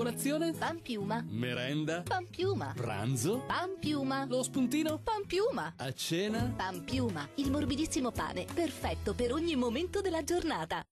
Colazione? Pan piuma. Merenda? Pan piuma. Pranzo? Pan piuma. Lo spuntino? Pan piuma. A cena? Pan piuma, il morbidissimo pane, perfetto per ogni momento della giornata.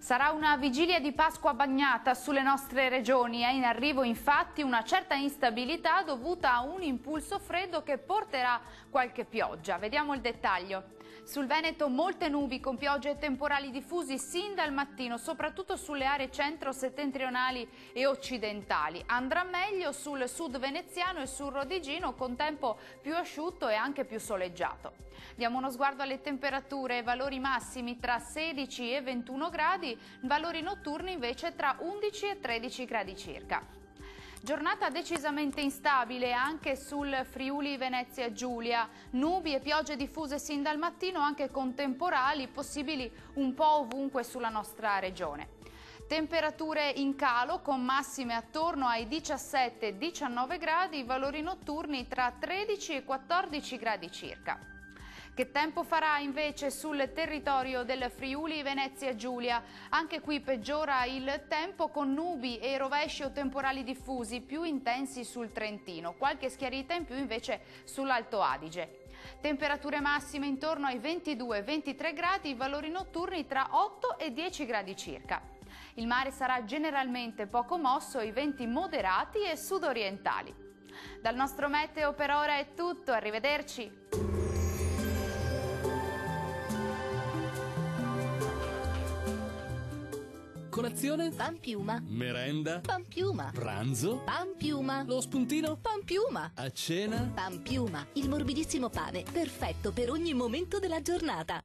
Sarà una vigilia di Pasqua bagnata sulle nostre regioni. È in arrivo infatti una certa instabilità dovuta a un impulso freddo che porterà qualche pioggia. Vediamo il dettaglio. Sul Veneto molte nubi con piogge e temporali diffusi sin dal mattino, soprattutto sulle aree centro-settentrionali e occidentali. Andrà meglio sul sud veneziano e sul Rodigino con tempo più asciutto e anche più soleggiato. Diamo uno sguardo alle temperature, valori massimi tra 16 e 21 gradi, valori notturni invece tra 11 e 13 gradi circa. Giornata decisamente instabile anche sul Friuli Venezia Giulia, nubi e piogge diffuse sin dal mattino anche con temporali possibili un po' ovunque sulla nostra regione. Temperature in calo con massime attorno ai 17-19 gradi, valori notturni tra 13 e 14 gradi circa. Che tempo farà invece sul territorio del Friuli Venezia Giulia? Anche qui peggiora il tempo con nubi e rovesci o temporali diffusi più intensi sul Trentino, qualche schiarita in più invece sull'Alto Adige. Temperature massime intorno ai 22-23 gradi, valori notturni tra 8 e 10 gradi circa. Il mare sarà generalmente poco mosso, i venti moderati e sudorientali. Dal nostro meteo per ora è tutto, arrivederci! Colazione? Pan piuma. Merenda? Pan piuma. Pranzo? Pan piuma. Lo spuntino? Pan piuma. A cena? Pan piuma, il morbidissimo pane, perfetto per ogni momento della giornata.